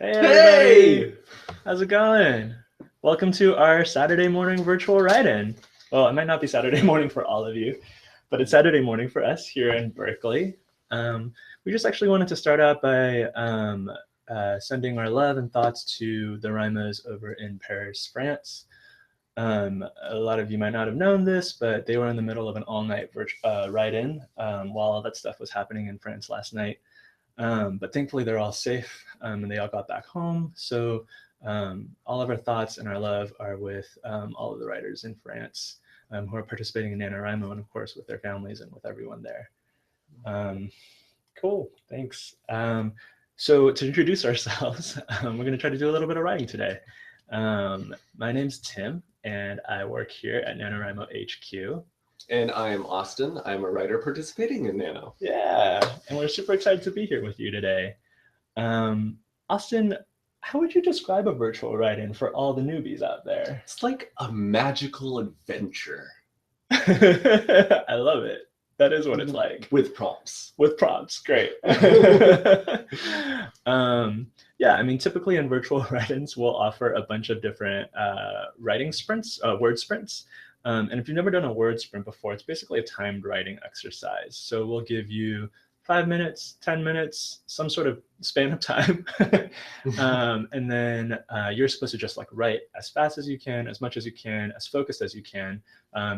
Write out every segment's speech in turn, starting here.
Hey everybody! How's it going? Welcome to our Saturday morning virtual write-in. Well, it might not be Saturday morning for all of you, but it's Saturday morning for us here in Berkeley. We just actually wanted to start out by sending our love and thoughts to the Rimos over in Paris, France. A lot of you might not have known this, but they were in the middle of an all-night write-in while all that stuff was happening in France last night. But thankfully they're all safe and they all got back home. So all of our thoughts and our love are with all of the writers in France who are participating in NaNoWriMo, and of course with their families and with everyone there. Cool, thanks. So to introduce ourselves, we're going to try to do a little bit of writing today. My name's Tim and I work here at NaNoWriMo HQ. And I'm Austin. I'm a writer participating in Nano. Yeah, and we're super excited to be here with you today. Austin, how would you describe a virtual write-in for all the newbies out there? It's like a magical adventure. I love it. That is what it's like. With prompts. With prompts, great. Yeah, I mean, typically in virtual write-ins, we'll offer a bunch of different writing sprints, word sprints. And if you've never done a word sprint before, it's basically a timed writing exercise. So we'll give you 5 minutes, 10 minutes, some sort of span of time. And then you're supposed to just like write as fast as you can, as much as you can, as focused as you can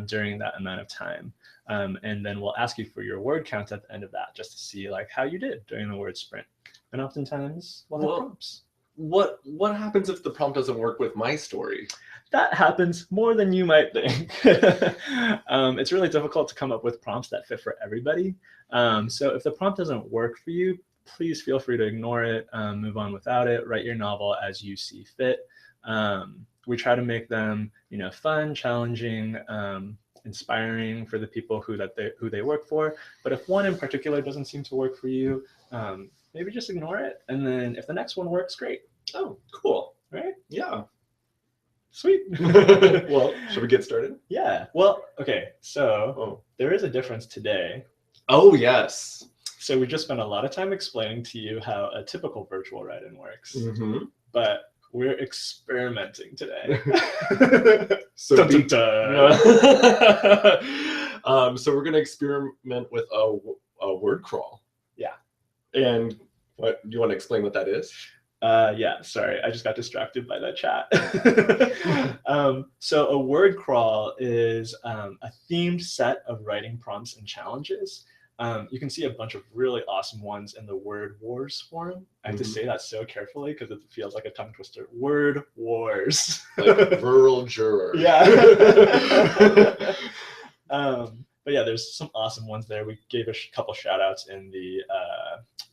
during that amount of time. And then we'll ask you for your word count at the end of that, just to see like how you did during the word sprint. And oftentimes we'll have prompts. What happens if the prompt doesn't work with my story? That happens more than you might think. It's really difficult to come up with prompts that fit for everybody. So if the prompt doesn't work for you, please feel free to ignore it, move on without it, write your novel as you see fit. We try to make them, fun, challenging, inspiring for the people who they work for. But if one in particular doesn't seem to work for you, maybe just ignore it. And then if the next one works, great. Oh, cool. Right? Yeah. Sweet. Well, should we get started? Yeah. Well, okay. So there is a difference today. Oh, yes. So we just spent a lot of time explaining to you how a typical virtual write-in works. Mm-hmm. But we're experimenting today. So dun, dun, dun. So we're going to experiment with a word crawl. Yeah. And what do you want to explain what that is? Yeah, sorry, I just got distracted by that chat. So a word crawl is a themed set of writing prompts and challenges. You can see a bunch of really awesome ones in the Word Wars forum. I have to say that so carefully because it feels like a tongue twister. Word Wars. Like rural juror. Yeah. But yeah, there's some awesome ones there. We gave a couple shout outs in the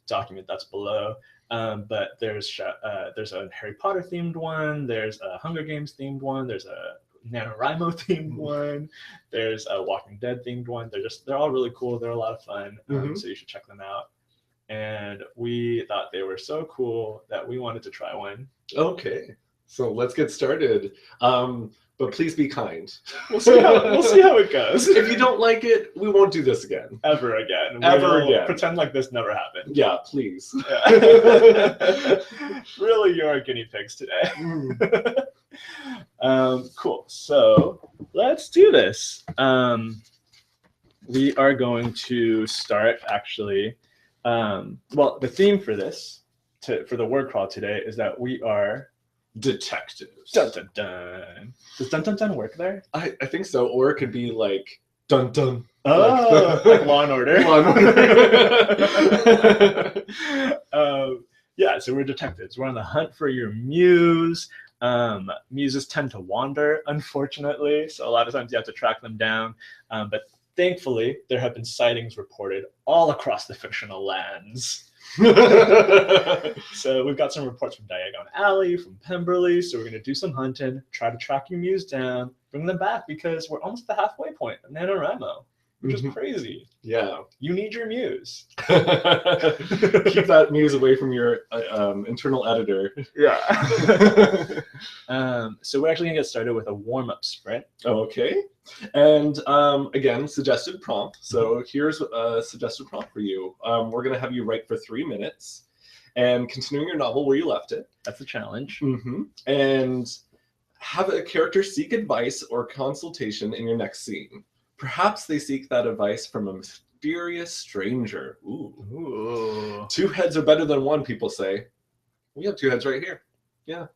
document that's below. But there's a Harry Potter themed one, there's a Hunger Games themed one, there's a NaNoWriMo themed one, there's a Walking Dead themed one. They're all really cool. They're a lot of fun. So you should check them out. And we thought they were so cool that we wanted to try one. Okay, so let's get started. But please be kind. We'll see how it goes. If you don't like it, we won't do this again. Ever again. Ever again. Pretend like this never happened. Yeah, please. Yeah. Really, you're our guinea pigs today. Cool. So let's do this. We are going to start actually. Well, the theme for this, for the word crawl today, is that we are detectives. Dun dun dun. Does dun dun dun work there? I think so. Or it could be like dun dun. Oh, like Law and Order. Law and Order. Yeah, so we're detectives. We're on the hunt for your muse. Muses tend to wander, unfortunately, so a lot of times you have to track them down. But thankfully, there have been sightings reported all across the fictional lands. So we've got some reports from Diagon Alley, from Pemberley, so we're going to do some hunting, try to track your muse down, bring them back, because we're almost at the halfway point of NaNoWriMo, which is crazy. Yeah. You need your muse. Keep that muse away from your internal editor. Yeah. So we're actually going to get started with a warm-up sprint. Okay. And again, suggested prompt. So here's a suggested prompt for you. We're going to have you write for 3 minutes. and continuing your novel where you left it. That's a challenge. And have a character seek advice or consultation in your next scene. Perhaps they seek that advice from a mysterious stranger. Ooh. 2 heads are better than 1, people say. We have 2 heads right here. Yeah,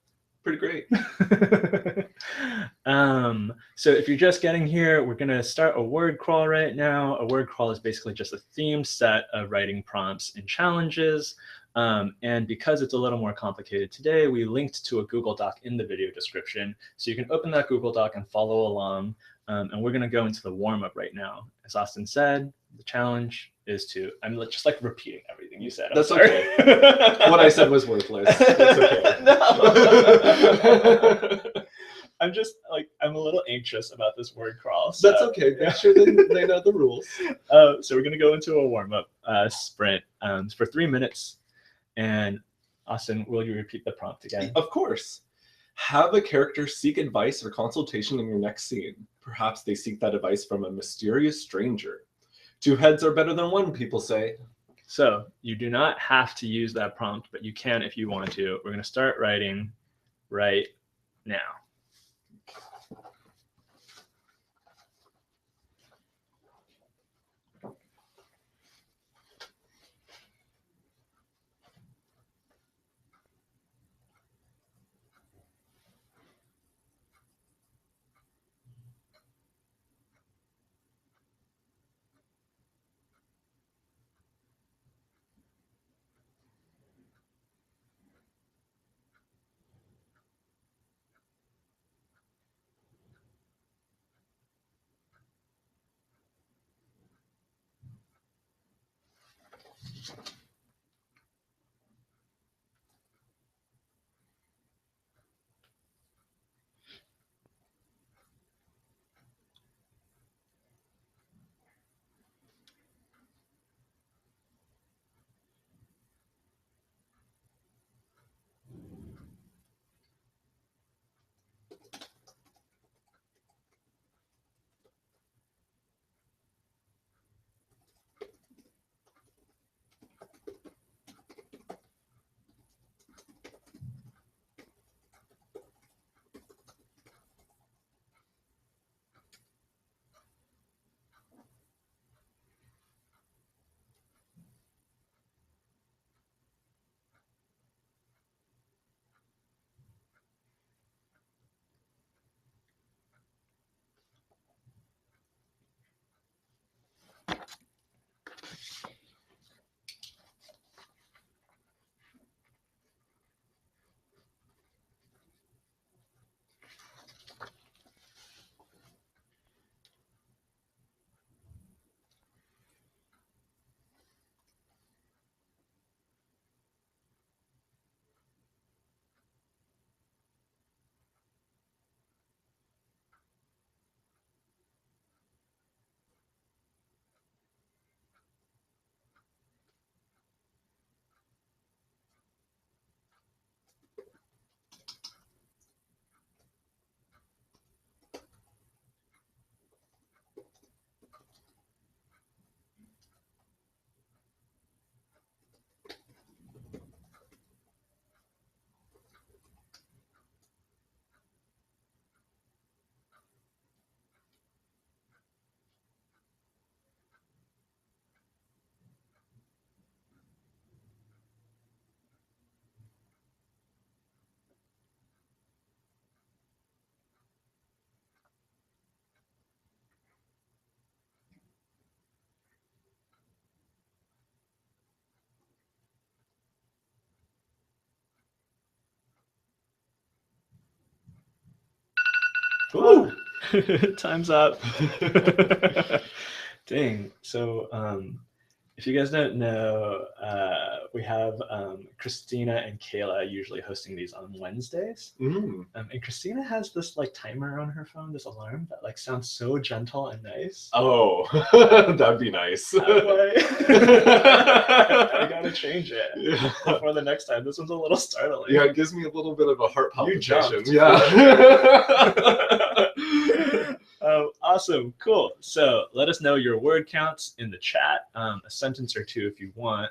pretty great. So if you're just getting here, we're going to start a word crawl right now. A word crawl is basically just a themed set of writing prompts and challenges. And because it's a little more complicated today, we linked to a Google Doc in the video description. So you can open that Google Doc and follow along. And we're going to go into the warm-up right now. As Austin said, the challenge is to, I'm just like repeating everything you said. That's okay. What I said was worthless. That's okay. No. I'm just like, I'm a little anxious about this word crawl. So. That's okay. Make sure they know the rules. So we're going to go into a warm-up sprint for 3 minutes. And Austin, will you repeat the prompt again? Of course. Have a character seek advice or consultation in your next scene. Perhaps they seek that advice from a mysterious stranger. 2 heads are better than 1, people say. So you do not have to use that prompt, but you can if you want to. We're going to start writing right now. Ooh. Time's up. Dang. So if you guys don't know, we have Christina and Kayla usually hosting these on Wednesdays. And Christina has this like timer on her phone, this alarm that like sounds so gentle and nice. Oh, that'd be nice. I gotta change it before the next time. This one's a little startling. Yeah, it gives me a little bit of a heart palpitation. You Awesome, cool. So let us know your word counts in the chat, a sentence or 2 if you want.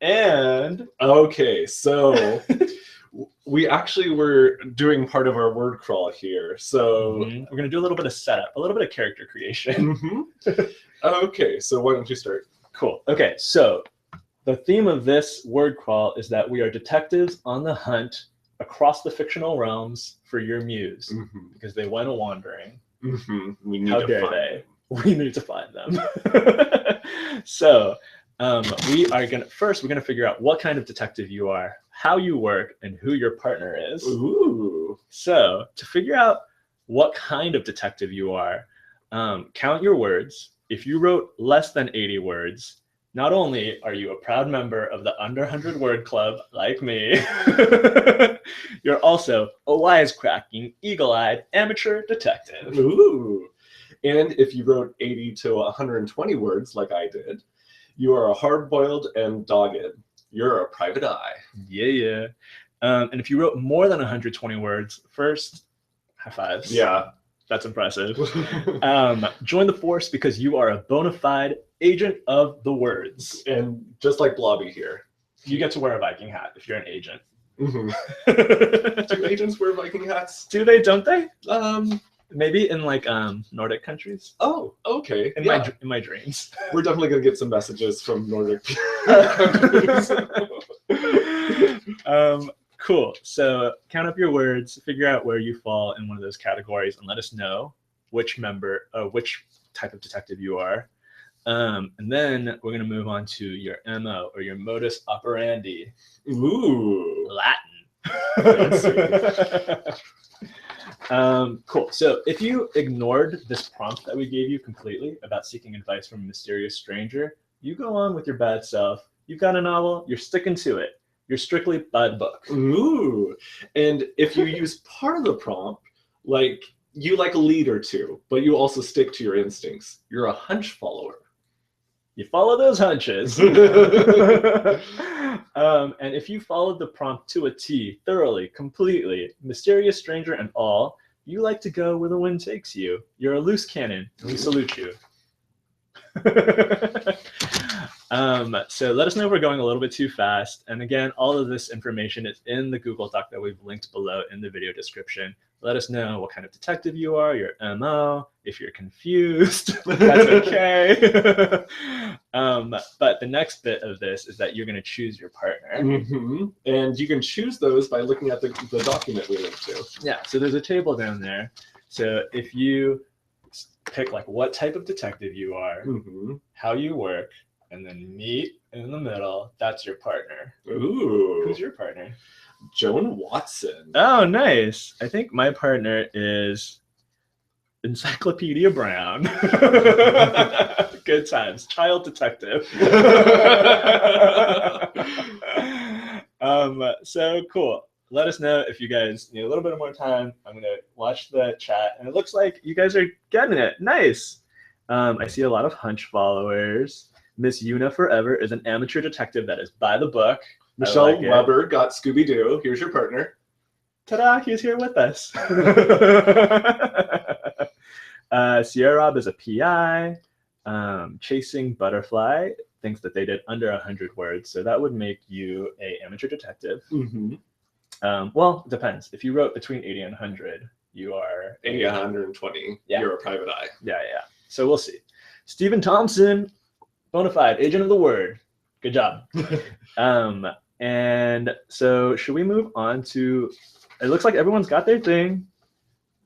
And okay, so we actually were doing part of our word crawl here. So we're gonna do a little bit of setup, a little bit of character creation. Okay, so why don't you start? Cool. Okay, so the theme of this word crawl is that we are detectives on the hunt across the fictional realms for your muse because they went a wandering. We need How to dare find they? them. We need to find them. So we're gonna figure out what kind of detective you are, how you work, and who your partner is. Ooh. So to figure out what kind of detective you are, count your words. If you wrote less than 80 words, not only are you a proud member of the under 100 word club like me, you're also a wisecracking, eagle-eyed amateur detective. Ooh. And if you wrote 80 to 120 words like I did, you are a hard-boiled and dogged. You're a private eye. Yeah. And if you wrote more than 120 words, first, high fives. Yeah. That's impressive. Join the force because you are a bona fide agent of the words. And just like Blobby here. You get to wear a Viking hat if you're an agent. Do agents wear Viking hats? Do they, don't they? Maybe in like Nordic countries. Oh, okay. In my dreams. We're definitely gonna get some messages from Nordic countries. Cool. So count up your words, figure out where you fall in one of those categories, and let us know which type of detective you are. And then we're gonna move on to your MO or your modus operandi. Ooh, Latin. Cool. So if you ignored this prompt that we gave you completely about seeking advice from a mysterious stranger, you go on with your bad self. You've got a novel, you're sticking to it. You're strictly by the book. Ooh. And if you use part of the prompt, like you like a lead or two, but you also stick to your instincts, you're a hunch follower. You follow those hunches. And if you followed the prompt to a T, thoroughly, completely, mysterious stranger and all, you like to go where the wind takes you. You're a loose cannon, and we salute you. So let us know if we're going a little bit too fast. And again, all of this information is in the Google Doc that we've linked below in the video description. Let us know what kind of detective you are, your MO. If you're confused, that's okay. But the next bit of this is that you're going to choose your partner. And you can choose those by looking at the document we linked to. Yeah, so there's a table down there. So if you pick like what type of detective you are, how you work, and then meet in the middle, that's your partner. Ooh. Who's your partner? Joan Watson. Oh, nice. I think my partner is Encyclopedia Brown. Good times. Child detective. So cool. Let us know if you guys need a little bit more time. I'm going to watch the chat, and it looks like you guys are getting it. Nice. I see a lot of hunch followers. Miss Una Forever is an amateur detective that is by the book. Michelle Weber got Scooby-Doo. Here's your partner. Ta-da, he's here with us. Sierra Rob is a PI. Chasing Butterfly thinks that they did under 100 words, so that would make you an amateur detective. Well, it depends. If you wrote between 80 and 100, you are 80 and 120. Yeah. You're a private eye. Yeah. So we'll see. Stephen Thompson, bona fide agent of the word. Good job. And so should we move on to? It looks like everyone's got their thing.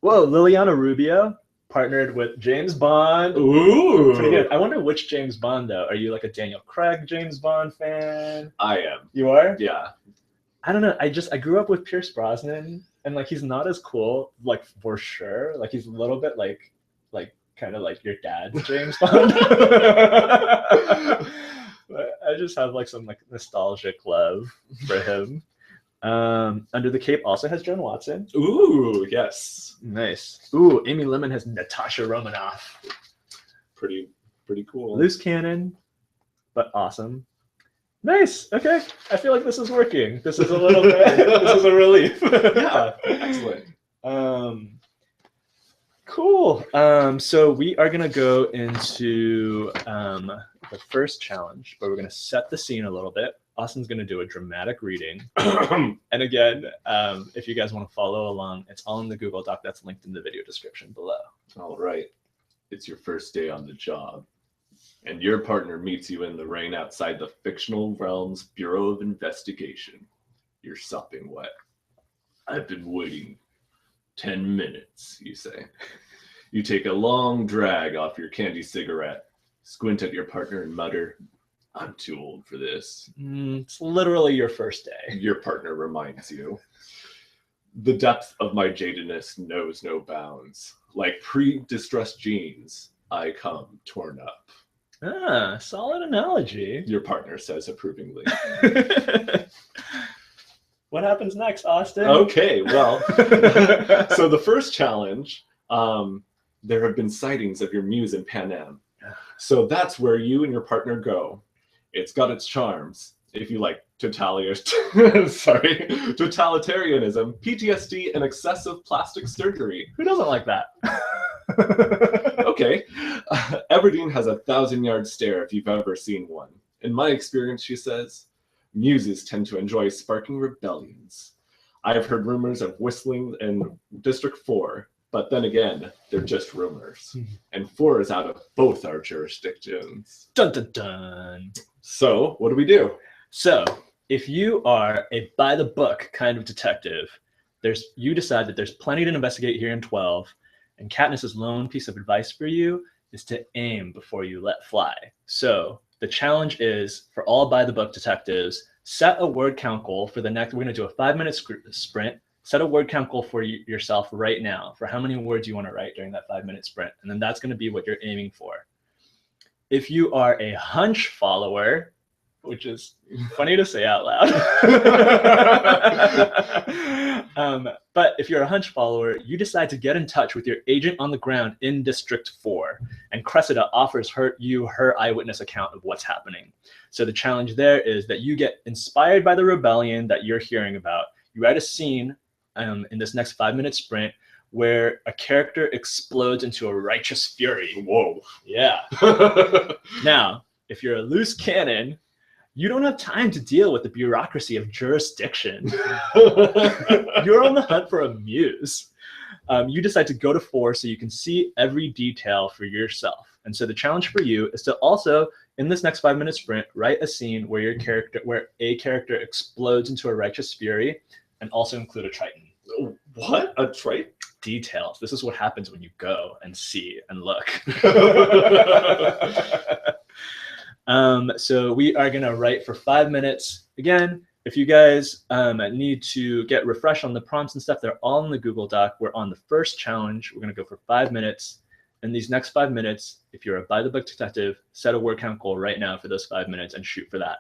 Whoa, Liliana Rubio partnered with James Bond. Ooh, pretty good. I wonder which James Bond though. Are you like a Daniel Craig James Bond fan? I am. You are? Yeah. I don't know. I grew up with Pierce Brosnan, and like he's not as cool, like for sure. Like he's a little bit like kind of like your dad's James Bond. But I just have like some like nostalgic love for him. Under the Cape also has Joan Watson. Ooh, yes. Nice. Ooh, Amy Lemon has Natasha Romanoff. Pretty cool. Loose cannon, but awesome. Nice. Okay. I feel like this is working. This is a little bit. This is a relief. Yeah. Excellent. Cool. So we are gonna go into the first challenge, but we're gonna set the scene a little bit. Austin's going to do a dramatic reading. And again, if you guys want to follow along, it's all in the Google Doc that's linked in the video description below. All right. It's your first day on the job, and your partner meets you in the rain outside the fictional realm's Bureau of Investigation. You're sopping wet. I've been waiting 10 minutes, you say. You take a long drag off your candy cigarette, squint at your partner and mutter, I'm too old for this. It's literally your first day. Your partner reminds you. The depth of my jadedness knows no bounds. Like pre-distressed jeans, I come torn up. Solid analogy. Your partner says approvingly. What happens next, Austin? Okay, well, so the first challenge, there have been sightings of your muse in Pan Am. So that's where you and your partner go. It's got its charms. If you like totalitarianism, PTSD, and excessive plastic surgery. Who doesn't like that? Okay. Everdeen has a 1,000-yard stare if you've ever seen one. In my experience, she says, muses tend to enjoy sparking rebellions. I've heard rumors of whistling in District 4, but then again, they're just rumors. And 4 is out of both our jurisdictions. Dun dun dun. So, what do we do? So, if you are a by-the-book kind of detective, you decide that there's plenty to investigate here in 12, and Katniss's lone piece of advice for you is to aim before you let fly. So, the challenge is, for all by-the-book detectives, set a word count goal for the next, we're going to do a 5-minute sprint. Set a word count goal for yourself right now for how many words you want to write during that 5-minute sprint. And then that's going to be what you're aiming for. If you are a hunch follower, which is funny to say out loud, but if you're a hunch follower, you decide to get in touch with your agent on the ground in District 4, and Cressida offers you her eyewitness account of what's happening. So the challenge there is that you get inspired by the rebellion that you're hearing about. You write a scene in this next 5-minute sprint where a character explodes into a righteous fury. Whoa. Yeah. Now, if you're a loose cannon, you don't have time to deal with the bureaucracy of jurisdiction. You're on the hunt for a muse. You decide to go to 4 so you can see every detail for yourself. And so the challenge for you is to also, in this next 5-minute sprint, write a scene where a character explodes into a righteous fury, and also include a Triton. What? A Triton? Details. This is what happens when you go and see and look. So we are going to write for 5 minutes. Again, if you guys need to get refreshed on the prompts and stuff, they're all in the Google Doc. We're on the first challenge. We're going to go for 5 minutes. In these next 5 minutes, if you're a by-the-book detective, set a word count goal right now for those 5 minutes and shoot for that.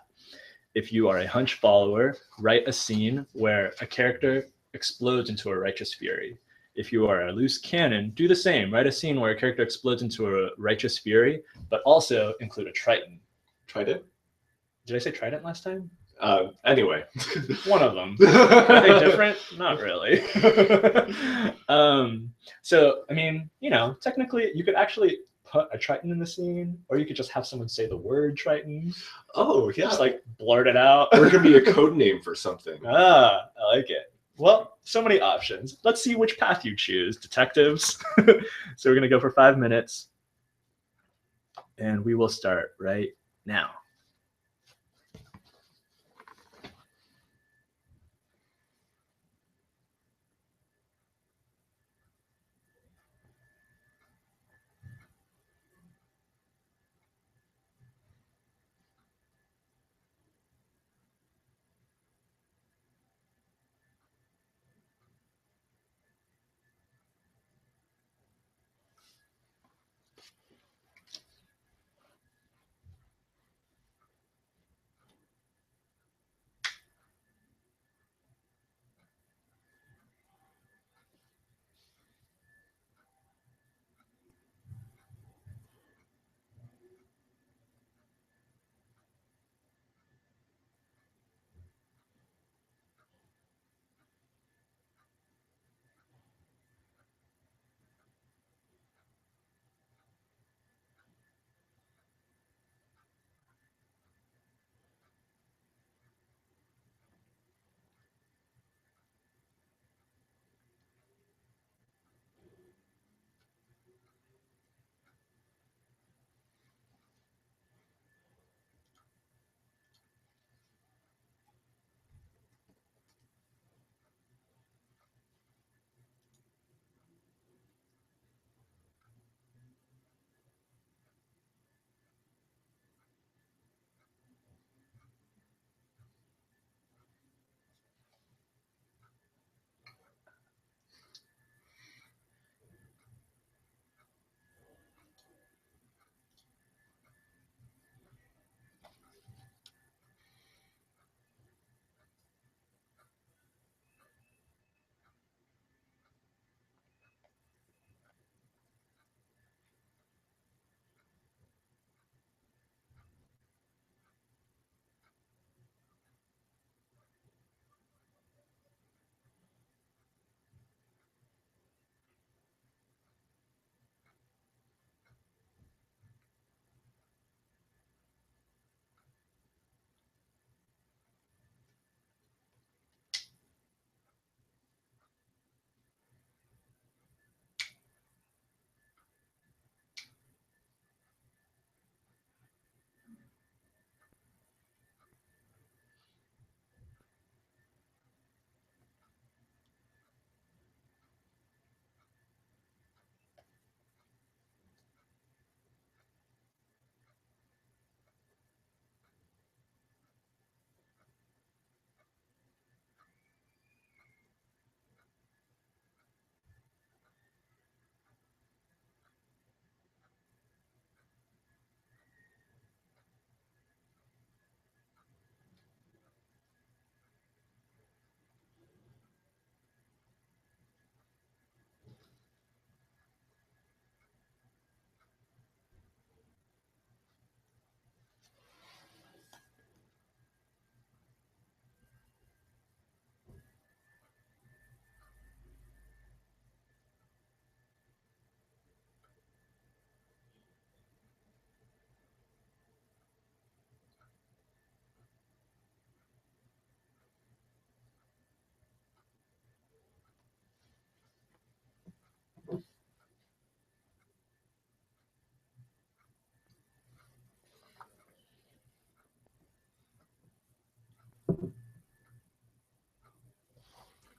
If you are a hunch follower, write a scene where a character explodes into a righteous fury. If you are a loose cannon, do the same. Write a scene where a character explodes into a righteous fury, but also include a Triton. Trident? Did I say Trident last time? Anyway. One of them. Are they different? Not really. So, I mean, technically you could actually put a Triton in the scene, or you could just have someone say the word Triton. Oh, yeah. Just like blurt it out. Or it could be a code name for something. I like it. Well, so many options. Let's see which path you choose, detectives. So we're going to go for 5 minutes, and we will start right now.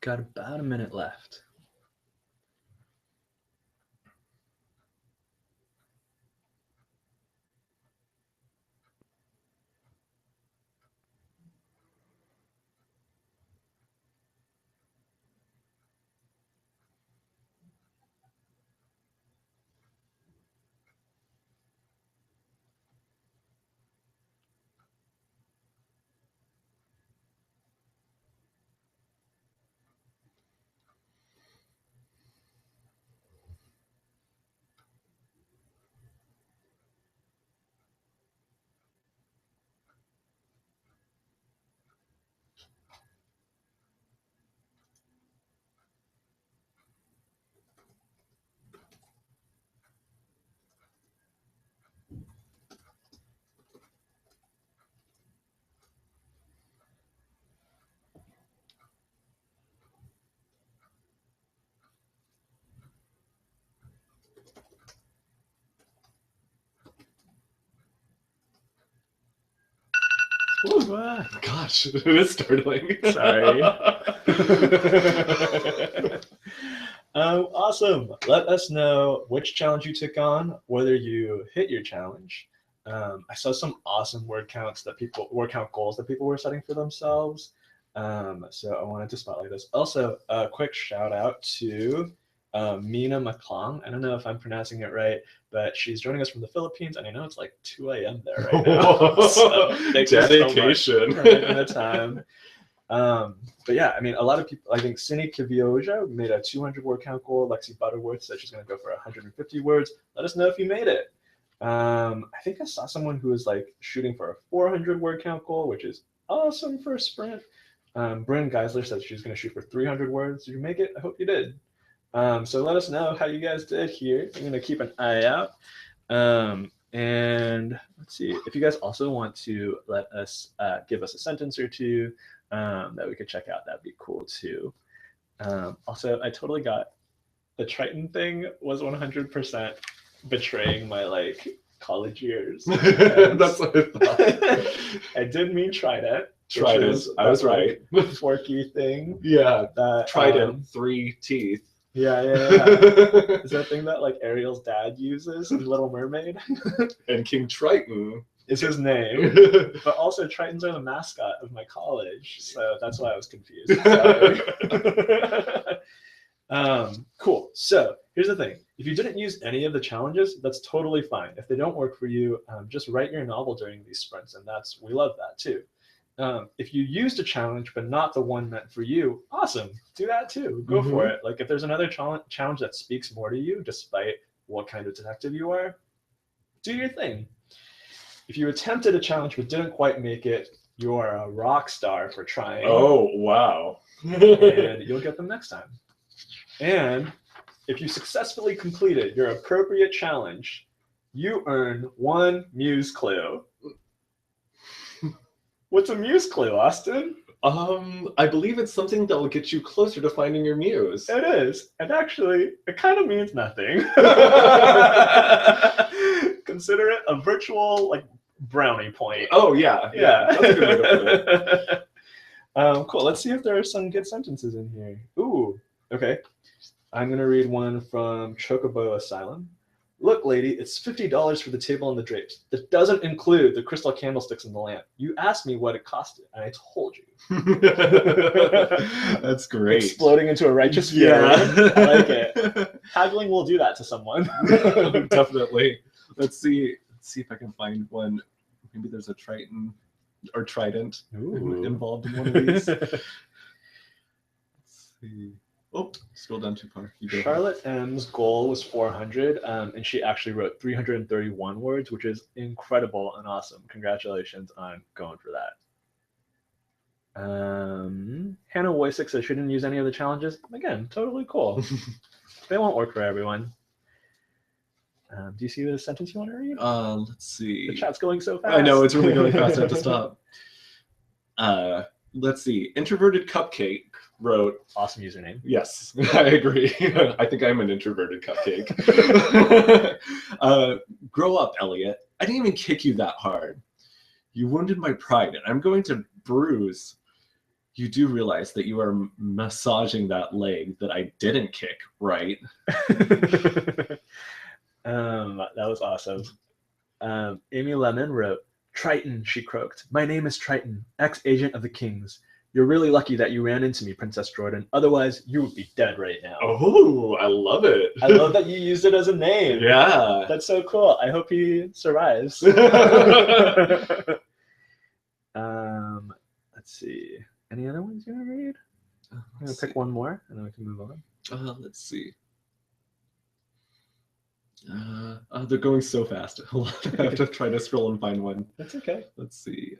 Got about a minute left. Ooh, gosh, it is startling. Sorry. Awesome. Let us know which challenge you took on, whether you hit your challenge. I saw some awesome word count goals that people were setting for themselves. So I wanted to spotlight this. Also, a quick shout out to Mina McClung. I don't know if I'm pronouncing it right, but she's joining us from the Philippines, and I know it's like 2 a.m. there right now. So thank you so much Dedication. for making the time. But yeah, I mean, a lot of people, I think Cine Kivioja made a 200 word count goal. Lexi Butterworth said she's going to go for 150 words. Let us know if you made it. I think I saw someone who was like shooting for a 400 word count goal, which is awesome for a sprint. Bryn Geisler said she's going to shoot for 300 words. Did you make it? I hope you did. So let us know how you guys did here. I'm going to keep an eye out. And let's see, if you guys also want to let us give us a sentence or two that we could check out, that'd be cool too. Also, I totally got the Triton thing was 100% betraying my like college years. That's what I thought. I did mean Trident. Trident. I was right. Forky thing. Yeah. That Trident, 3 teeth. Yeah. Is that thing that like Ariel's dad uses in Little Mermaid? And King Triton is his name. But also Tritons are the mascot of my college, so that's why I was confused. Cool. So here's the thing. If you didn't use any of the challenges, that's totally fine. If they don't work for you, just write your novel during these sprints, and we love that too. If you used a challenge but not the one meant for you, awesome. Do that too. Go for it. Like if there's another challenge that speaks more to you, despite what kind of detective you are, do your thing. If you attempted a challenge but didn't quite make it, you are a rock star for trying. Oh, wow. And you'll get them next time. And if you successfully completed your appropriate challenge, you earn 1 Muse clue. What's a Muse clue, Austin? I believe it's something that will get you closer to finding your muse. It is. And actually, it kind of means nothing. Consider it a virtual like brownie point. Oh, yeah. That's a good way to put it. Cool. Let's see if there are some good sentences in here. Ooh, okay. I'm going to read one from Chocobo Asylum. Look, lady, it's $50 for the table and the drapes. That doesn't include the crystal candlesticks and the lamp. You asked me what it costed, and I told you. That's great. Exploding into a righteous fury. Yeah. I like it. Haggling will do that to someone. Definitely. Let's see if I can find one. Maybe there's a Triton or Trident involved in one of these. Let's see. Oh, scroll down too far. Charlotte M's goal was 400, and she actually wrote 331 words, which is incredible and awesome. Congratulations on going for that. Hannah Woysick says she didn't use any of the challenges. Again, totally cool. They won't work for everyone. Do you see the sentence you want to read? Let's see. The chat's going so fast. I know, it's really going fast. I have to stop. Let's see. Introverted Cupcake wrote... Awesome username. Yes, I agree. I think I'm an introverted cupcake. Grow up, Elliot. I didn't even kick you that hard. You wounded my pride, and I'm going to bruise You do realize that you are massaging that leg that I didn't kick, right? That was awesome. Amy Lemon wrote, Triton, she croaked. My name is Triton, ex-agent of the Kings. You're really lucky that you ran into me, Princess Jordan. Otherwise, you would be dead right now. Oh, I love it. I love that you used it as a name. Yeah. That's so cool. I hope he survives. Let's see. Any other ones you want to read? I'm going to pick one more, and then we can move on. Let's see. They're going so fast. I have to try to scroll and find one. That's okay. Let's see.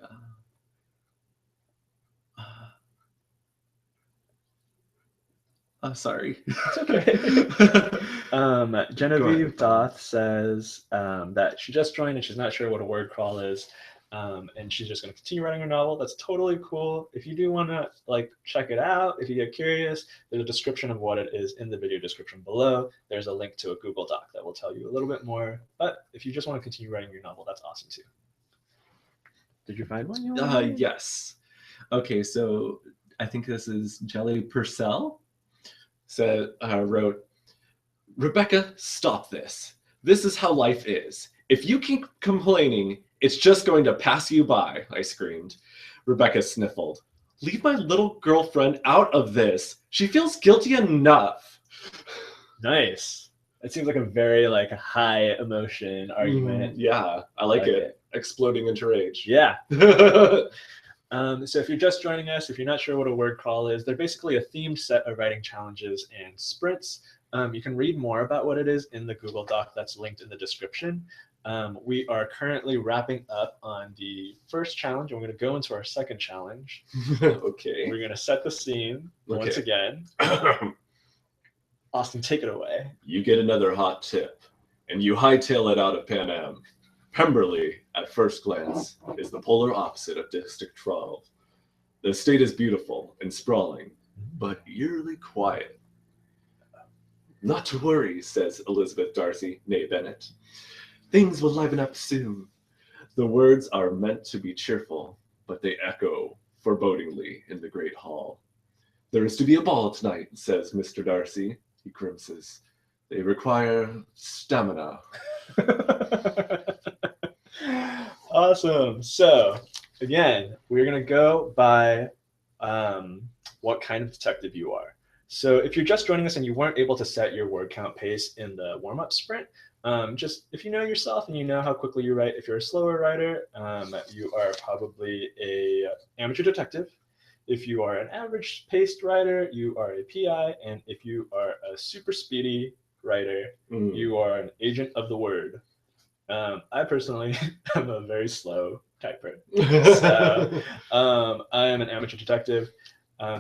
Sorry. It's okay. Genevieve Doth says that she just joined and she's not sure what a word crawl is. And she's just going to continue writing her novel. That's totally cool. If you do want to check it out, if you get curious, there's a description of what it is in the video description below. There's a link to a Google Doc that will tell you a little bit more. But if you just want to continue writing your novel, that's awesome too. Did you find one? Yes. Okay, so I think this is Jelly Purcell. Wrote, Rebecca, stop this. This is how life is. If you keep complaining, it's just going to pass you by, I screamed. Rebecca sniffled. Leave my little girlfriend out of this. She feels guilty enough. Nice. It seems like a very high emotion argument. Yeah, I like it. Exploding into rage. Yeah. So if you're just joining us, if you're not sure what a word crawl is, they're basically a themed set of writing challenges and sprints. You can read more about what it is in the Google Doc that's linked in the description. We are currently wrapping up on the first challenge, and we're going to go into our second challenge. Okay. We're going to set the scene once again. Austin, take it away. You get another hot tip, and you hightail it out of Pan Am. Pemberley, at first glance, is the polar opposite of District 12. The estate is beautiful and sprawling, but eerily quiet. Not to worry, says Elizabeth Darcy, née Bennett. Things will liven up soon. The words are meant to be cheerful, but they echo forebodingly in the great hall. There is to be a ball tonight, says Mr. Darcy. He grimaces. They require stamina. Awesome. So, again, we're going to go by what kind of detective you are. So if you're just joining us and you weren't able to set your word count pace in the warm-up sprint, just if you know yourself and you know how quickly you write, if you're a slower writer, you are probably a amateur detective. If you are an average paced writer, you are a PI. And if you are a super speedy writer, you are an agent of the word. I personally am a very slow typer. So I am an amateur detective.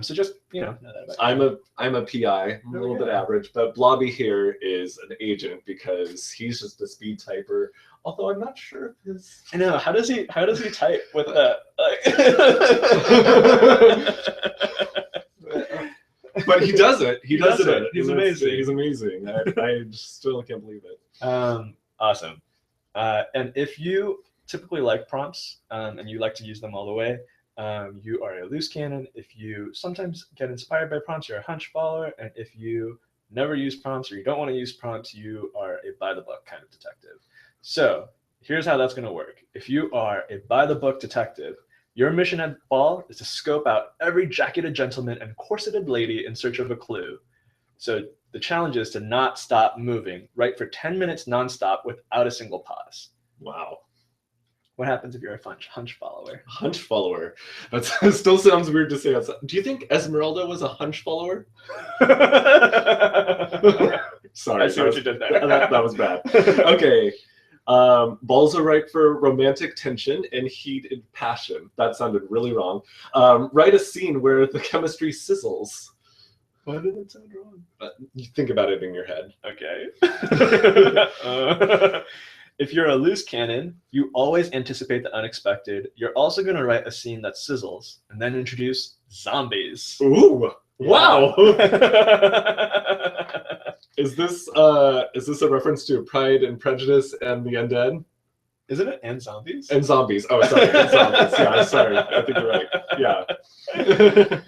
So just, know that about I'm a PI, I'm a little bit average, but Blobby here is an agent because he's just a speed typer. Although I'm not sure if his. I know. How does he type with that? But he does it. He does it. He's amazing. He's amazing. I still can't believe it. Awesome. And if you typically like prompts and you like to use them all the way, you are a loose cannon. If you sometimes get inspired by prompts, you're a hunch follower. And if you never use prompts or you don't want to use prompts, you are a by-the-book kind of detective. So here's how that's going to work. If you are a by-the-book detective, your mission at ball is to scope out every jacketed gentleman and corseted lady in search of a clue. So the challenge is to not stop moving, write for 10 minutes nonstop without a single pause. Wow. What happens if you're a hunch follower? Hunch follower. That still sounds weird to say. Do you think Esmeralda was a hunch follower? Sorry. I see what you did there. That was bad. Okay. Balls are right for romantic tension and heated passion. That sounded really wrong. Write a scene where the chemistry sizzles. Why did it sound wrong? You think about it in your head. Okay. If you're a loose cannon, you always anticipate the unexpected. You're also going to write a scene that sizzles and then introduce zombies. Ooh. Yeah. Wow. Is this a reference to Pride and Prejudice and the Undead? Isn't it and zombies? And zombies. Oh, sorry. And zombies. Yeah, sorry. I think you're right. Yeah.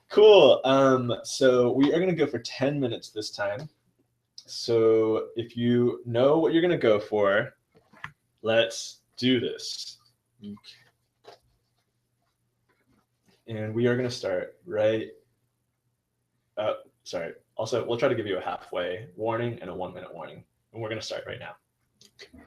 Cool. So we are going to go for 10 minutes this time. So if you know what you're going to go for, let's do this. Okay. And we are going to start right. Sorry. Also, we'll try to give you a halfway warning and a 1 minute warning. And we're going to start right now. Okay.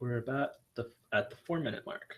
we're about at the 4-minute mark.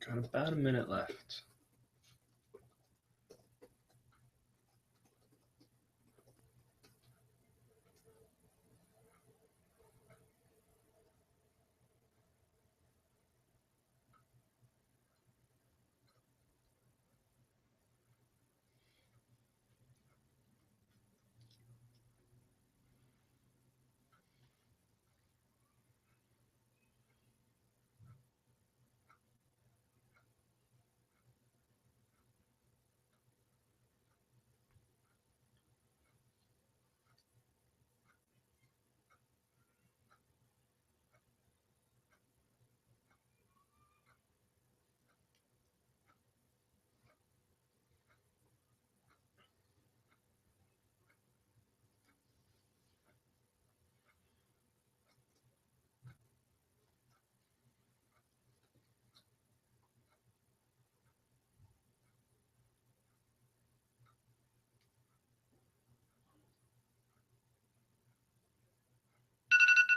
Got about a minute left.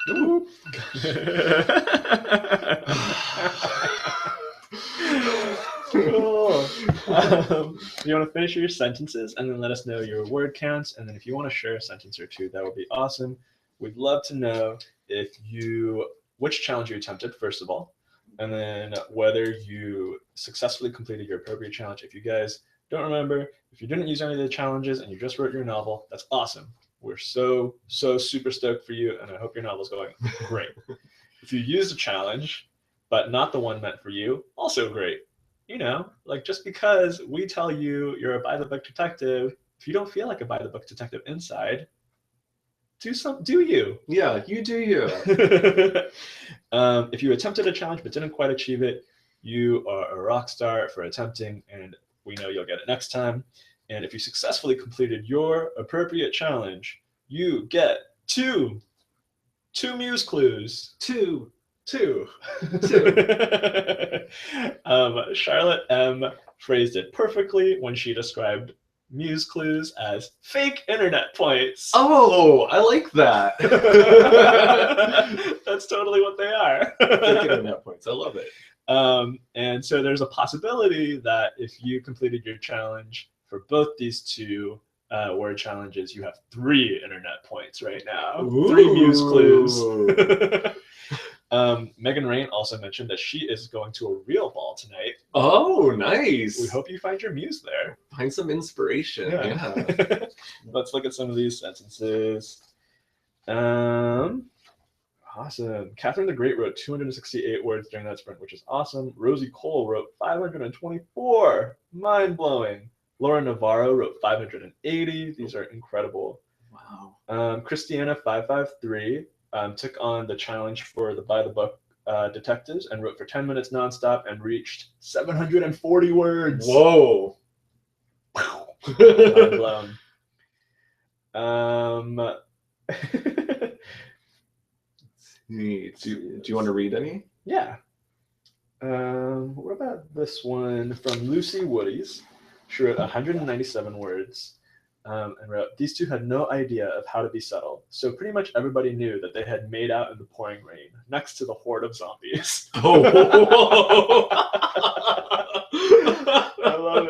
Cool. You want to finish your sentences and then let us know your word counts. And then if you want to share a sentence or two, that would be awesome. We'd love to know which challenge you attempted, first of all, and then whether you successfully completed your appropriate challenge. If you guys don't remember, if you didn't use any of the challenges and you just wrote your novel, that's awesome. We're so super stoked for you, and I hope your novel's going great. If you used a challenge, but not the one meant for you, also great. You know, like just because we tell you you're a by-the-book detective, if you don't feel like a by-the-book detective inside, do you? Yeah, you do you. If you attempted a challenge but didn't quite achieve it, you are a rock star for attempting, and we know you'll get it next time. And if you successfully completed your appropriate challenge, you get two muse clues. Two. Charlotte M. phrased it perfectly when she described muse clues as fake internet points. Oh, I like that. That's totally what they are. Fake internet points. I love it. And so there's a possibility that if you completed your challenge for both these two word challenges, you have 3 internet points right now. Ooh. 3 muse clues. Megan Rain also mentioned that she is going to a real ball tonight. Oh, nice. We hope you find your muse there. Find some inspiration. Yeah. Let's look at some of these sentences. Awesome. Catherine the Great wrote 268 words during that sprint, which is awesome. Rosie Cole wrote 524. Mind-blowing. Laura Navarro wrote 580. These are incredible. Wow. Christiana 553 took on the challenge for the by the book detectives and wrote for 10 minutes nonstop and reached 740 words. Whoa. Mind blown. Do you want to read any? Yeah. What about this one from Lucy Woodies? She wrote 197 words and wrote, "These two had no idea of how to be subtle, so pretty much everybody knew that they had made out in the pouring rain next to the horde of zombies." Oh. I love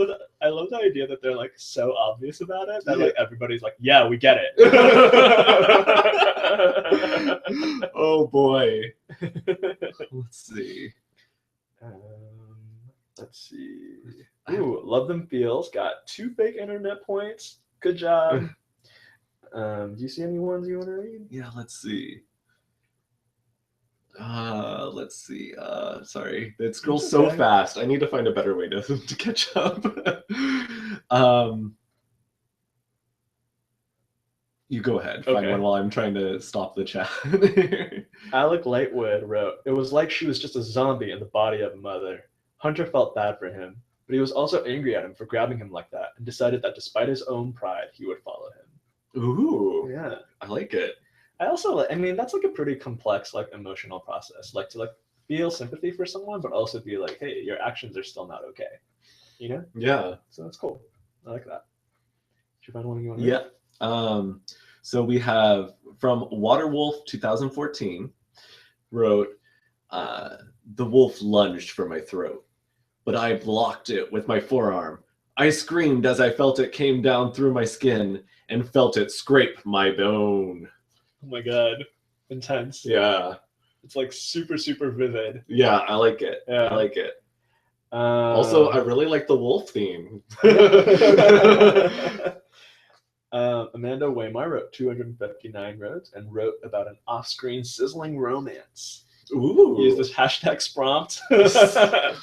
it. I love the idea that they're like so obvious about it that like everybody's like, yeah, we get it. Oh boy. Let's see. Ooh, Love Them Feels got 2 fake internet points. Good job. Do you see any ones you want to read? Yeah, let's see. Sorry, it scrolls so fast. I need to find a better way to catch up. You go ahead. Find one while I'm trying to stop the chat. Alec Lightwood wrote, "It was like she was just a zombie in the body of a mother. Hunter felt bad for him, but he was also angry at him for grabbing him like that and decided that despite his own pride, he would follow him." Ooh. Yeah. I like it. I mean, that's like a pretty complex, like emotional process. Like to like feel sympathy for someone, but also be like, hey, your actions are still not okay. You know? Yeah. So that's cool. I like that. Did you find one you want to read? Yeah. So we have from Waterwolf 2014 wrote, "The wolf lunged for my throat, but I blocked it with my forearm. I screamed as I felt it came down through my skin and felt it scrape my bone." Oh my god. Intense. Yeah. It's like super vivid. Yeah, I like it. Yeah. I like it. Also, I really like the wolf theme. Amanda Waymar wrote 259 words and wrote about an off-screen sizzling romance. Ooh. Use this hashtag Sprompt.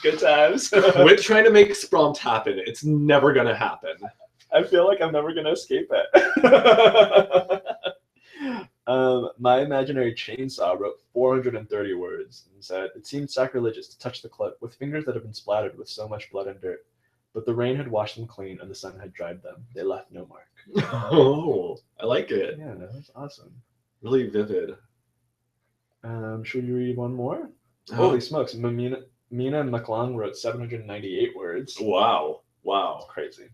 Good times. Quit trying to make Sprompt happen. It's never going to happen. I feel like I'm never going to escape it. My Imaginary Chainsaw wrote 430 words and said, "It seemed sacrilegious to touch the clip with fingers that had been splattered with so much blood and dirt. But the rain had washed them clean and the sun had dried them. They left no mark." Oh, I like it. Yeah, that's awesome. Really vivid. Should we read one more? Holy smokes. Mina McClung wrote 798 words. Wow. That's crazy.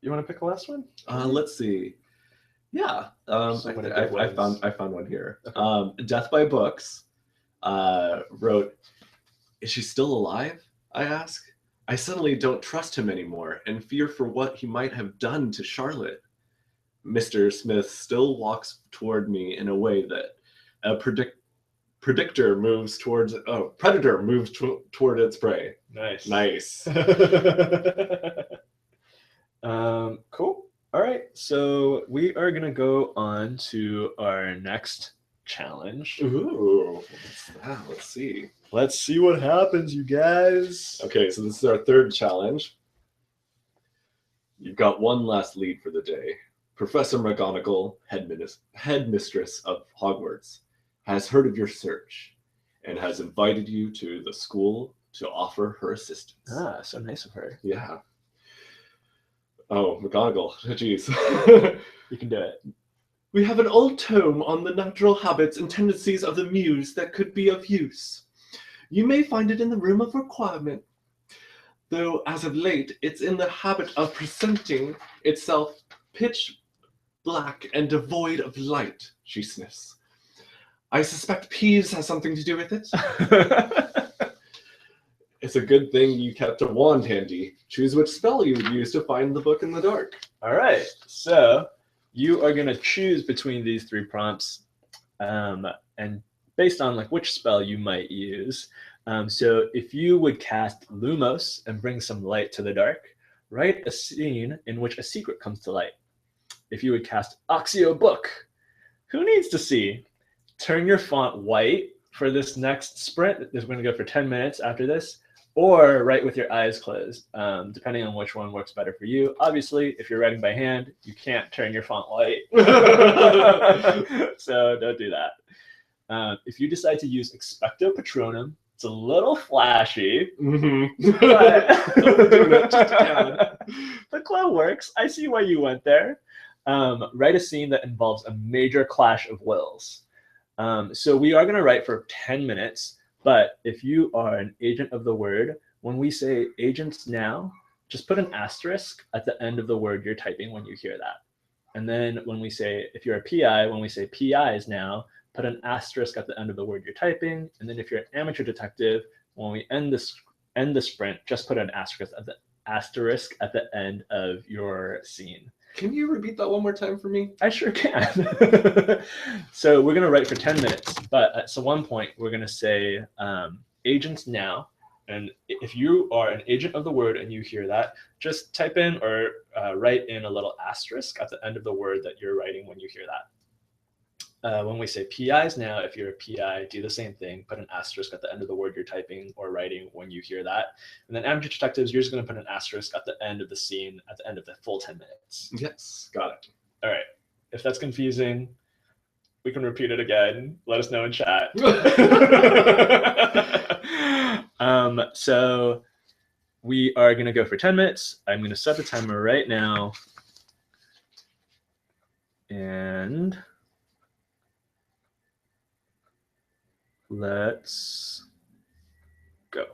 You want to pick the last one? Let's see. Yeah. I found one here. Okay. Death by Books wrote, "Is she still alive? I ask. I suddenly don't trust him anymore and fear for what he might have done to Charlotte. Mr. Smith still walks toward me in a way that Predator moves towards toward its prey. Nice. Nice. Cool. All right. So we are going to go on to our next challenge. Ooh, what's that? Let's see. Let's see what happens, you guys. Okay, so this is our third challenge. You've got one last lead for the day. Professor McGonagall, headmistress of Hogwarts, has heard of your search and has invited you to the school to offer her assistance. Ah, so nice of her. Yeah. Oh, McGonagall, jeez. You can do it. We have an old tome on the natural habits and tendencies of the muse that could be of use. You may find it in the room of requirement, though as of late it's in the habit of presenting itself pitch black and devoid of light, she sniffs. I suspect Peeves has something to do with it. It's a good thing you kept a wand handy. Choose which spell you would use to find the book in the dark. All right. So you are going to choose between these three prompts, and based on like which spell you might use. So if you would cast Lumos and bring some light to the dark, write a scene in which a secret comes to light. If you would cast Oxio Book, who needs to see? Turn your font white for this next sprint. We're going to go for 10 minutes after this, or write with your eyes closed, depending on which one works better for you. Obviously, if you're writing by hand, you can't turn your font white. So don't do that. If you decide to use Expecto Patronum, it's a little flashy, but the clue works. I see why you went there. Write a scene that involves a major clash of wills. So we are going to write for 10 minutes, but if you are an agent of the word, when we say agents now, just put an asterisk at the end of the word you're typing when you hear that. And then when we say, if you're a PI, when we say PIs now, put an asterisk at the end of the word you're typing. And then if you're an amateur detective, when we end the sprint, just put an asterisk at the end of your scene. Can you repeat that one more time for me? I sure can. So we're going to write for 10 minutes, but at one point we're going to say agents now. And if you are an agent of the word and you hear that, just type in or write in a little asterisk at the end of the word that you're writing when you hear that. When we say PIs now, if you're a PI, do the same thing. Put an asterisk at the end of the word you're typing or writing when you hear that. And then amateur detectives, you're just going to put an asterisk at the end of the scene at the end of the full 10 minutes. Yes, got it. All right. If that's confusing, we can repeat it again. Let us know in chat. So we are going to go for 10 minutes. I'm going to set the timer right now. And let's go.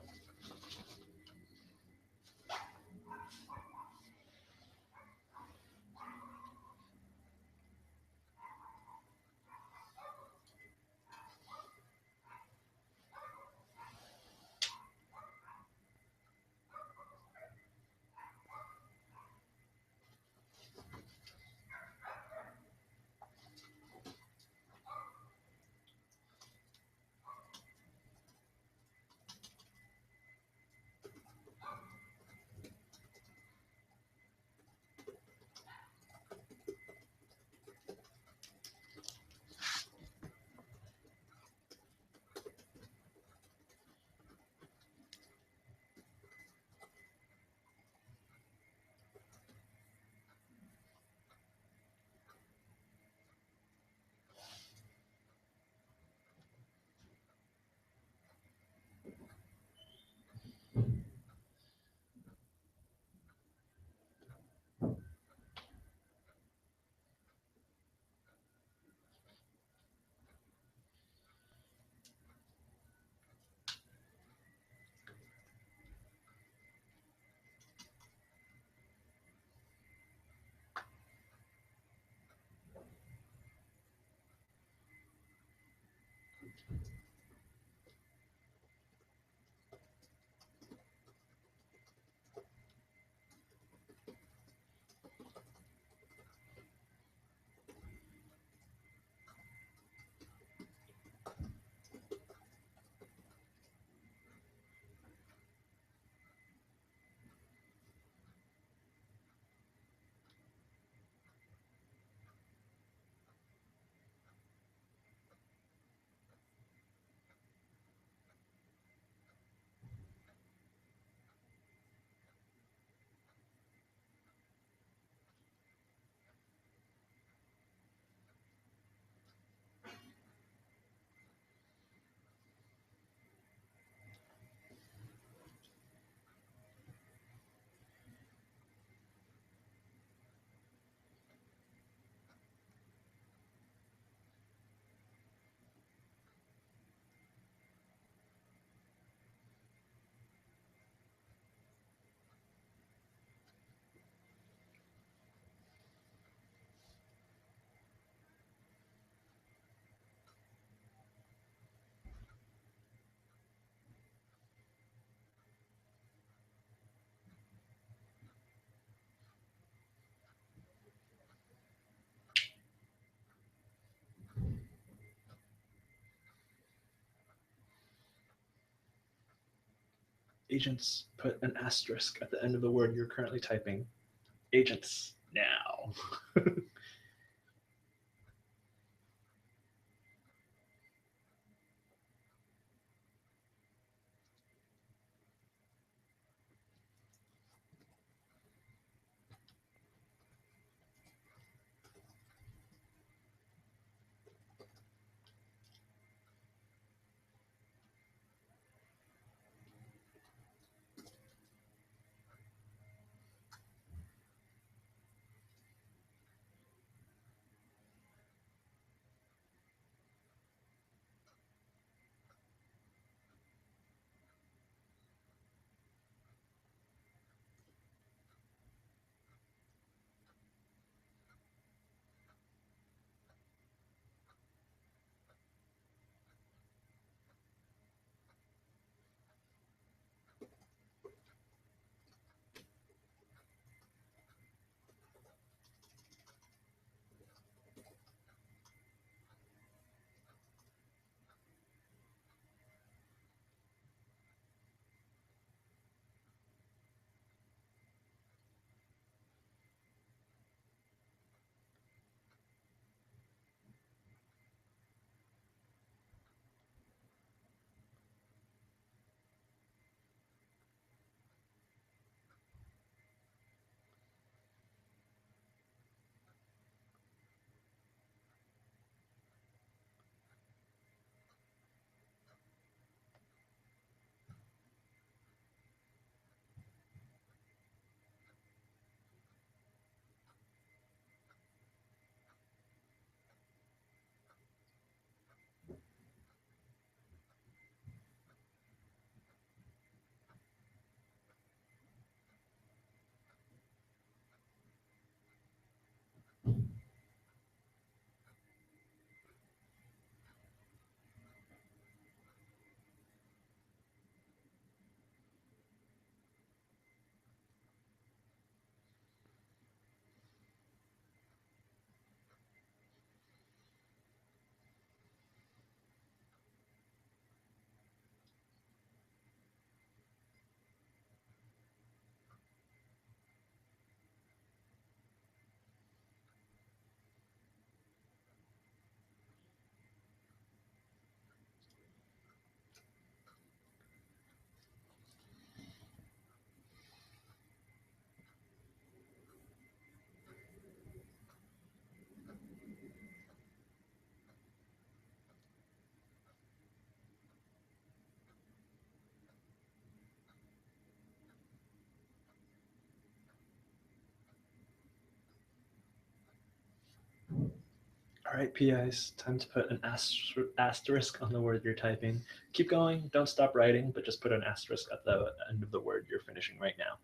Agents, put an asterisk at the end of the word you're currently typing. Agents, now. All right, PIs, time to put an asterisk on the word you're typing. Keep going, don't stop writing, but just put an asterisk at the end of the word you're finishing right now.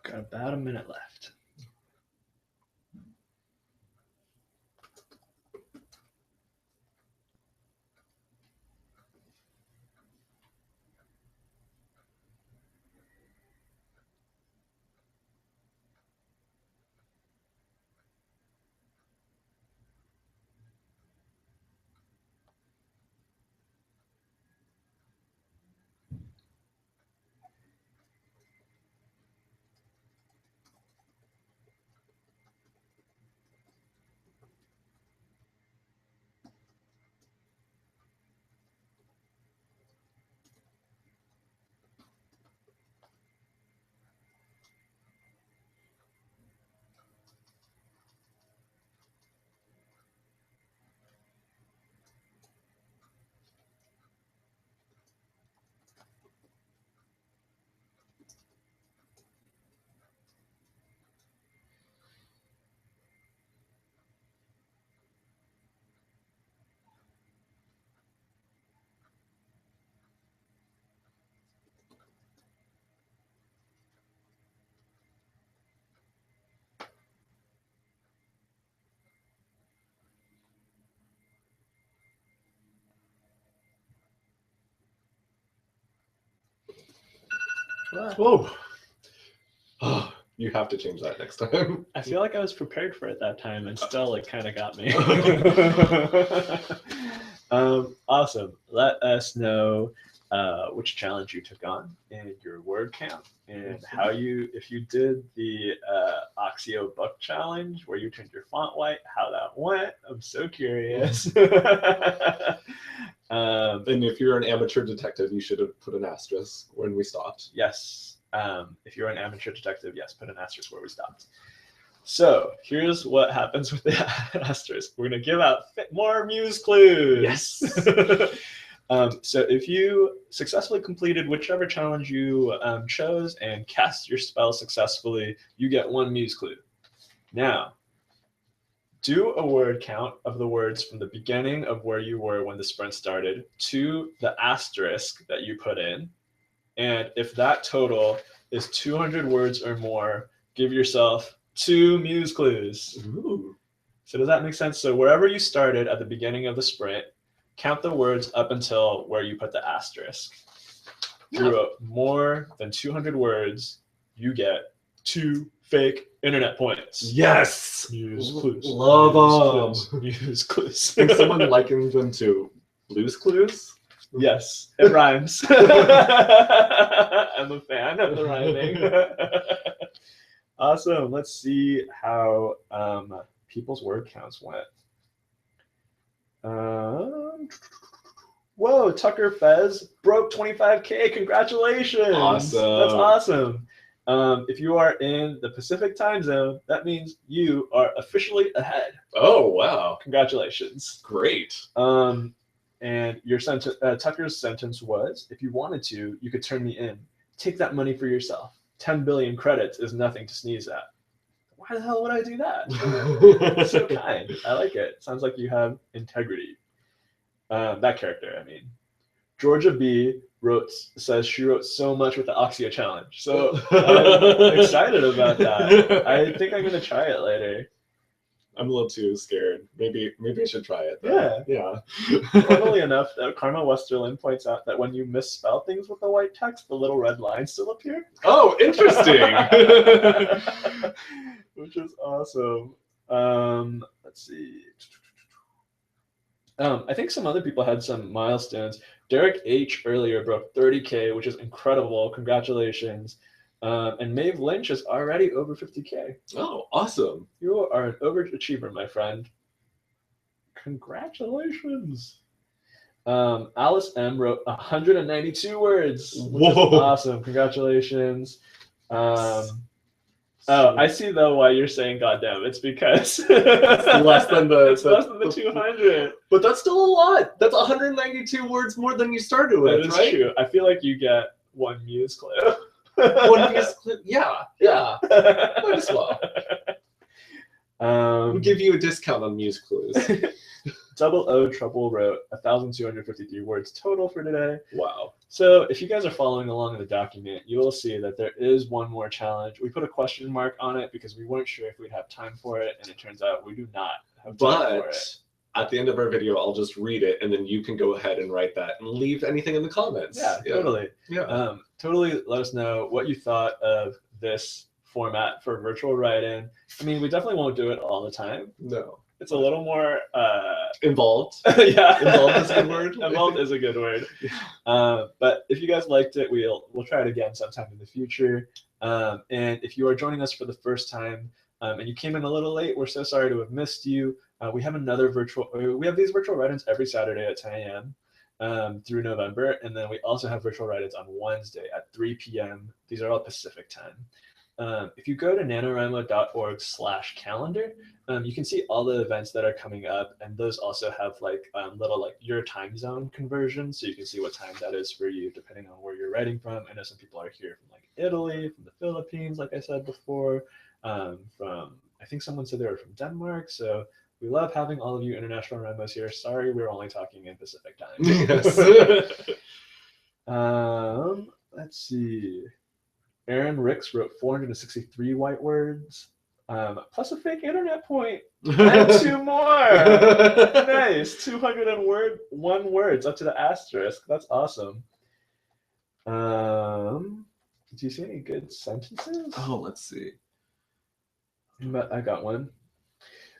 Got about a minute left. Whoa. Oh, you have to change that next time. I feel like I was prepared for it that time and still it kind of got me. Awesome. Let us know which challenge you took on and your word count and how if you did the Oxio book challenge where you turned your font white, how that went. I'm so curious. And if you're an amateur detective, you should have put an asterisk when we stopped. Yes. If you're an amateur detective, yes, put an asterisk where we stopped. So here's what happens with the asterisk. We're going to give out more muse clues. Yes. So if you successfully completed whichever challenge you chose and cast your spell successfully, you get one muse clue. Now, do a word count of the words from the beginning of where you were when the sprint started to the asterisk that you put in. And if that total is 200 words or more, give yourself 2 muse clues. Ooh. So does that make sense? So wherever you started at the beginning of the sprint, count the words up until where you put the asterisk. If you wrote more than 200 words, you get 2 fake internet points. Yes. Muse clues. Love them. Muse clues. I think someone likened them to Blue's Clues. Yes, it rhymes. I'm a fan of the rhyming. Awesome. Let's see how people's word counts went. Whoa, Tucker Fez broke 25K. Congratulations. Awesome. That's awesome. If you are in the Pacific time zone, that means you are officially ahead. Oh, wow. Congratulations. Great. And your Tucker's sentence was, if you wanted to, you could turn me in. Take that money for yourself. 10 billion credits is nothing to sneeze at. Why the hell would I do that? That's so kind. I like it. Sounds like you have integrity. That character, I mean. Georgia B says she wrote so much with the Oxio challenge. So I'm excited about that. I think I'm going to try it later. I'm a little too scared. Maybe I should try it, though. Yeah. Funnily enough, Karma Westerlin points out that when you misspell things with the white text, the little red lines still appear. Oh, interesting. Which is awesome. Let's see. I think some other people had some milestones. Derek H. earlier broke 30K, which is incredible. Congratulations. And Maeve Lynch is already over 50K. Oh, awesome. You are an overachiever, my friend. Congratulations. Alice M. wrote 192 words. Which is awesome. Congratulations. I see though why you're saying goddamn. It's because it's less than the 200. But that's still a lot. That's 192 words more than you started with, that is right? True. I feel like you get one muse clue. One muse clue. Yeah. Might as well. We'll give you a discount on muse clues. Double O Trouble wrote 1,253 words total for today. Wow. So if you guys are following along in the document, you will see that there is one more challenge. We put a question mark on it because we weren't sure if we'd have time for it, and it turns out we do not have time for it. At the end of our video, I'll just read it, and then you can go ahead and write that and leave anything in the comments. Yeah, totally. Yeah. Totally let us know what you thought of this format for virtual write-in. I mean, we definitely won't do it all the time. No. It's a little more involved. Yeah. Involved is a good word. Involved is a good word. But if you guys liked it, we'll try it again sometime in the future. And if you are joining us for the first time and you came in a little late, we're so sorry to have missed you. We have these virtual write-ins every Saturday at 10 a.m. Through November. And then we also have virtual write-ins on Wednesday at 3 p.m. These are all Pacific time. If you go to nanowrimo.org/calendar, you can see all the events that are coming up, and those also have little your time zone conversions, so you can see what time that is for you depending on where you're writing from. I know some people are here from Italy, from the Philippines, like I said before, from I think someone said they were from Denmark. So we love having all of you international Rimos here. Sorry, we're only talking in Pacific time. Yes. Let's see. Aaron Ricks wrote 463 white words, plus a fake internet point, and 2 more. Nice, 201 words up to the asterisk. That's awesome. Do you see any good sentences? Oh, let's see. I got one.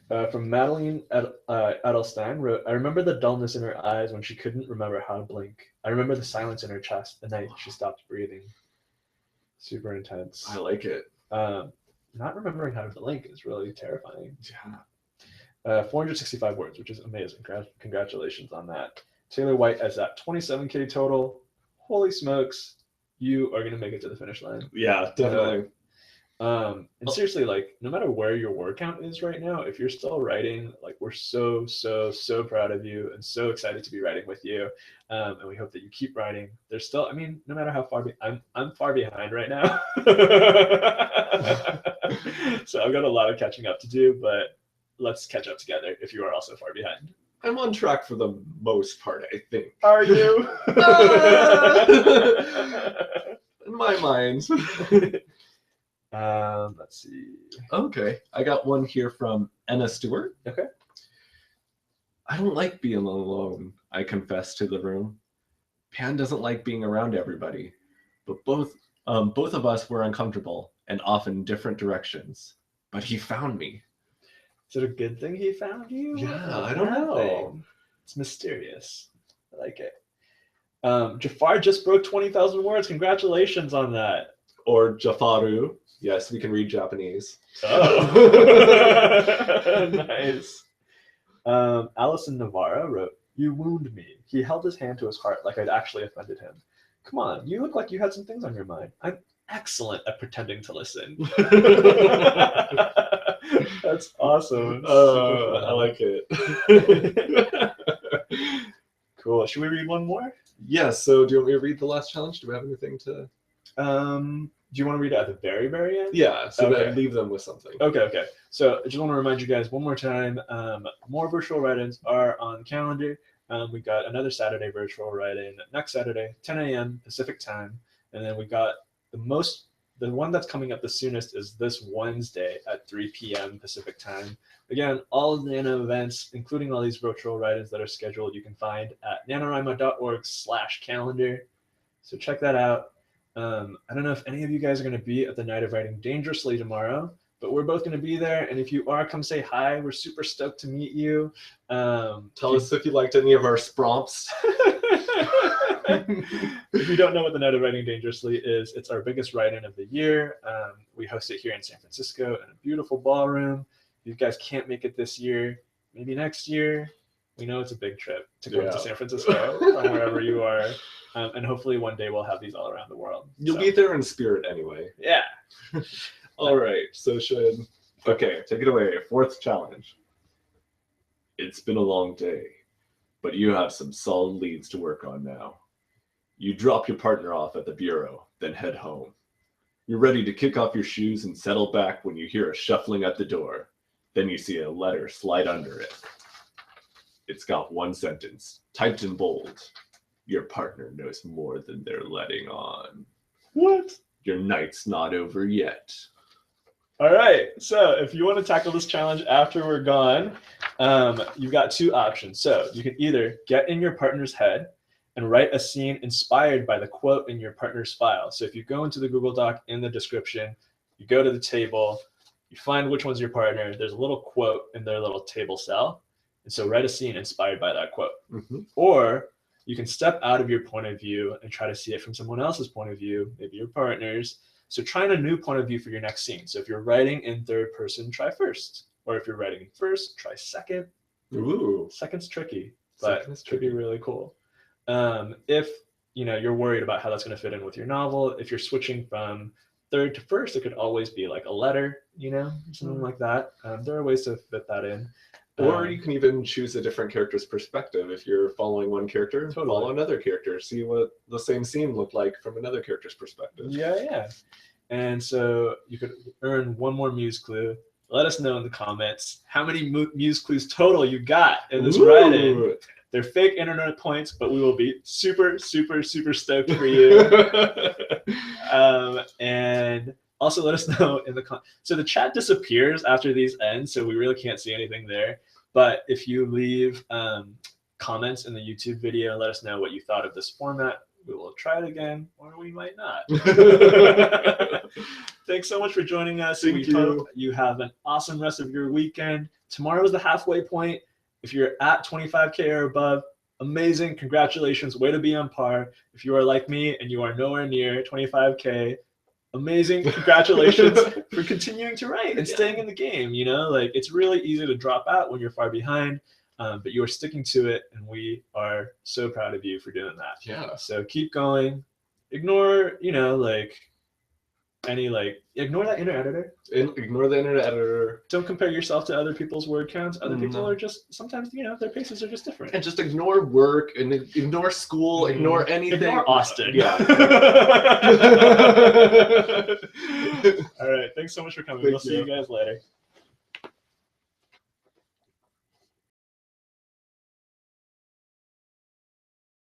From Madeline Edelstein wrote, I remember the dullness in her eyes when she couldn't remember how to blink. I remember the silence in her chest the night she stopped breathing. Super intense. I like it. Not remembering how to blink is really terrifying. Yeah. 465 words, which is amazing. Congratulations on that. Taylor White has that 27K total. Holy smokes. You are going to make it to the finish line. Yeah, definitely. And seriously, no matter where your word count is right now, if you're still writing, we're so proud of you and so excited to be writing with you. And we hope that you keep writing. There's still, no matter how far, I'm far behind right now. So I've got a lot of catching up to do, but let's catch up together if you are also far behind. I'm on track for the most part, I think. Are you? In my mind. Let's see. Okay, I got one here from Anna Stewart. Okay. I don't like being alone, I confess to the room. Pan doesn't like being around everybody, but both of us were uncomfortable and off in different directions. But he found me. Is it a good thing he found you? Yeah, I don't know. It's mysterious. I like it. Jafar just broke 20,000 words. Congratulations on that. Or Jafaru. Yes, we can read Japanese. Oh. Nice. Allison Navarro wrote, you wound me. He held his hand to his heart like I'd actually offended him. Come on, you look like you had some things on your mind. I'm excellent at pretending to listen. That's awesome. I like it. Cool. Should we read one more? Yes. So do you want me to read the last challenge? Do we have anything to... Do you want to read it at the very, very end? Yeah, so okay. then leave them with something. Okay. So I just want to remind you guys one more time, more virtual write-ins are on the calendar. We got another Saturday virtual write-in next Saturday, 10 a.m. Pacific time. And then we got the one that's coming up the soonest is this Wednesday at 3 p.m. Pacific time. Again, all of the Nano events, including all these virtual write-ins that are scheduled, you can find at nanowrimo.org/calendar. So check that out. I don't know if any of you guys are going to be at the Night of Writing Dangerously tomorrow, but we're both going to be there. And if you are, come say hi. We're super stoked to meet you. Tell us if you liked any of our spromps. If you don't know what the Night of Writing Dangerously is, it's our biggest write-in of the year. We host it here in San Francisco in a beautiful ballroom. If you guys can't make it this year, maybe next year. We know it's a big trip to go to San Francisco from wherever you are. And hopefully one day we'll have these all around the world. You'll be there in spirit anyway. Yeah. All right. So okay, take it away. 4th challenge. It's been a long day, but you have some solid leads to work on now. You drop your partner off at the bureau, then head home. You're ready to kick off your shoes and settle back when you hear a shuffling at the door. Then you see a letter slide under it. It's got one sentence, typed in bold. Your partner knows more than they're letting on. What? Your night's not over yet. All right, so if you want to tackle this challenge after we're gone, you've got two options. So you can either get in your partner's head and write a scene inspired by the quote in your partner's file. So if you go into the Google Doc in the description, you go to the table, you find which one's your partner, there's a little quote in their little table cell. And so write a scene inspired by that quote. Mm-hmm. Or you can step out of your point of view and try to see it from someone else's point of view, maybe your partner's. So trying a new point of view for your next scene. So if you're writing in third person, try first. Or if you're writing in first, try second. Ooh. Second's tricky, but Second is could be really cool. If you're worried about how that's going to fit in with your novel, if you're switching from third to first, it could always be like a letter, something like that. There are ways to fit that in. Or you can even choose a different character's perspective. If you're following one character, follow another character. See what the same scene looked like from another character's perspective. Yeah. And so you could earn one more muse clue. Let us know in the comments how many muse clues total you got in this write-in. They're fake internet points, but we will be super, super, super stoked for you. And also let us know in the so the chat disappears after these end, so we really can't see anything there. But if you leave comments in the YouTube video, let us know what you thought of this format. We will try it again, or we might not. Thanks so much for joining us. We hope you have an awesome rest of your weekend. Tomorrow is the halfway point. If you're at 25K or above, amazing. Congratulations. Way to be on par. If you are like me and you are nowhere near 25K, amazing. Congratulations for continuing to write and staying in the game. It's really easy to drop out when you're far behind, but you are sticking to it, and we are so proud of you for doing that. Yeah. So keep going. Ignore, ignore that inner editor. Ignore the internet editor. Don't compare yourself to other people's word counts. Other people are just, sometimes, their paces are just different. And just ignore work and ignore school, ignore anything. Ignore Austin. Yeah. All right. Thanks so much for coming. We'll see you guys later.